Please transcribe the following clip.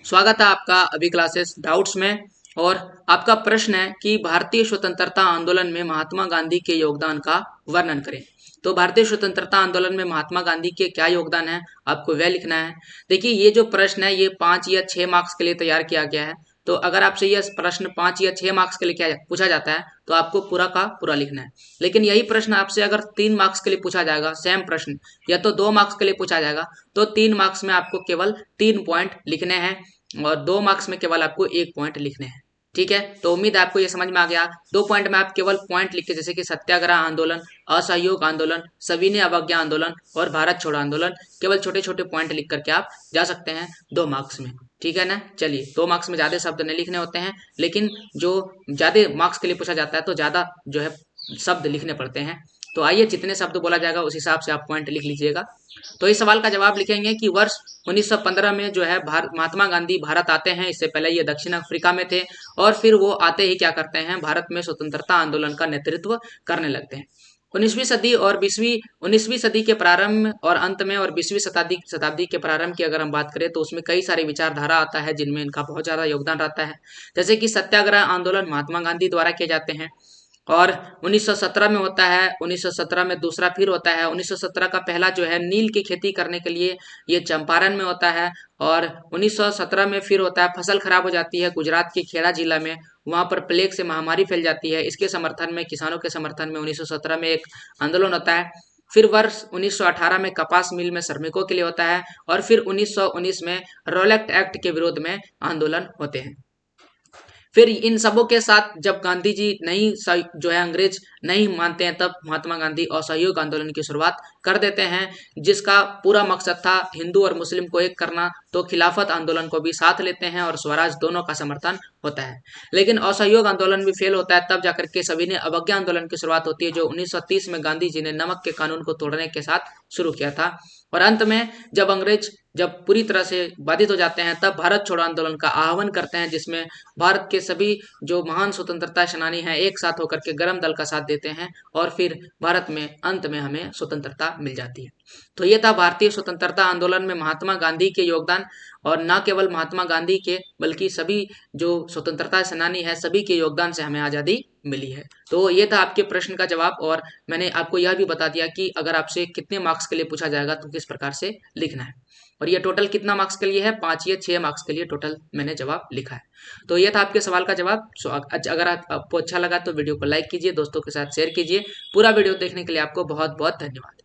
स्वागत है आपका अभी क्लासेस डाउट्स में। और आपका प्रश्न है कि भारतीय स्वतंत्रता आंदोलन में महात्मा गांधी के योगदान का वर्णन करें। तो भारतीय स्वतंत्रता आंदोलन में महात्मा गांधी के क्या योगदान है, आपको वह लिखना है। देखिए, ये जो प्रश्न है ये 5 या 6 मार्क्स के लिए तैयार किया गया है। तो अगर आपसे यह प्रश्न 5 या 6 मार्क्स के लिए क्या पूछा जाता है तो आपको पूरा का पूरा लिखना है। लेकिन यही प्रश्न आपसे अगर 3 मार्क्स के लिए पूछा जाएगा, सेम प्रश्न, या तो 2 मार्क्स के लिए पूछा जाएगा, तो 3 मार्क्स में आपको केवल 3 पॉइंट लिखने हैं और 2 मार्क्स में केवल आपको 1 पॉइंट लिखने हैं। ठीक है, तो उम्मीद है आपको ये समझ में आ गया। 2 पॉइंट में आप केवल पॉइंट लिख के, जैसे कि सत्याग्रह आंदोलन, असहयोग आंदोलन, सविनय अवज्ञा आंदोलन और भारत छोड़ो आंदोलन, केवल छोटे छोटे पॉइंट लिख करके आप जा सकते हैं 2 मार्क्स में। ठीक है ना। चलिए, 2 मार्क्स में ज्यादा शब्द नहीं लिखने होते हैं, लेकिन जो ज्यादा मार्क्स के लिए पूछा जाता है तो ज्यादा जो है शब्द लिखने पड़ते हैं। तो आइए, जितने शब्द बोला जाएगा उस हिसाब से आप पॉइंट लिख लीजिएगा। तो इस सवाल का जवाब लिखेंगे कि वर्ष 1915 में जो है महात्मा गांधी भारत आते हैं। इससे पहले ये दक्षिण अफ्रीका में थे और फिर वो आते ही क्या करते हैं, भारत में स्वतंत्रता आंदोलन का नेतृत्व करने लगते हैं। 19वीं सदी और 19वीं सदी के प्रारंभ और अंत में और 20वीं शताब्दी के प्रारंभ की अगर हम बात करें तो उसमें कई सारी विचारधारा आता है जिनमें इनका बहुत ज्यादा योगदान रहता है। जैसे कि सत्याग्रह आंदोलन महात्मा गांधी द्वारा किए जाते हैं और 1917 में होता है। 1917 में दूसरा फिर होता है। 1917 का पहला जो है नील की खेती करने के लिए ये चंपारण में होता है। और 1917 में फिर होता है, फसल खराब हो जाती है गुजरात के खेड़ा जिला में, वहां पर प्लेग से महामारी फैल जाती है। इसके समर्थन में, किसानों के समर्थन में 1917 में एक आंदोलन होता है। फिर वर्ष 1918 में कपास मिल में श्रमिकों के लिए होता है और फिर 1919 में रोलेक्ट एक्ट के विरोध में आंदोलन होते हैं। फिर इन सबों के साथ जब गांधी जी नहीं जो है अंग्रेज नहीं मानते हैं, तब महात्मा गांधी असहयोग आंदोलन की शुरुआत कर देते हैं, जिसका पूरा मकसद था हिंदू और मुस्लिम को एक करना। तो खिलाफत आंदोलन को भी साथ लेते हैं और स्वराज दोनों का समर्थन होता है। लेकिन असहयोग आंदोलन भी फेल होता है, तब जाकर के सविनय अवज्ञा आंदोलन की शुरुआत होती है, जो 1930 में गांधी जी ने नमक के कानून को तोड़ने के साथ शुरू किया था। और अंत में जब अंग्रेज जब पूरी तरह से बाधित हो जाते हैं, तब भारत छोड़ो आंदोलन का आह्वान करते हैं, जिसमें भारत के सभी जो महान स्वतंत्रता सेनानी हैं एक साथ होकर के गरम दल का साथ देते हैं और फिर भारत में अंत में हमें स्वतंत्रता मिल जाती है। तो ये था भारतीय स्वतंत्रता आंदोलन में महात्मा गांधी के योगदान। और न केवल महात्मा गांधी के बल्कि सभी जो स्वतंत्रता सेनानी है सभी के योगदान से हमें आज़ादी मिली है। तो ये था आपके प्रश्न का जवाब। और मैंने आपको यह भी बता दिया कि अगर आपसे कितने मार्क्स के लिए पूछा जाएगा तो किस प्रकार से लिखना है। और ये टोटल कितना मार्क्स के लिए है, 5 या 6 मार्क्स के लिए टोटल मैंने जवाब लिखा है। तो ये था आपके सवाल का जवाब। अगर आपको अच्छा लगा तो वीडियो को लाइक कीजिए, दोस्तों के साथ शेयर कीजिए। पूरा वीडियो देखने के लिए आपको बहुत बहुत धन्यवाद।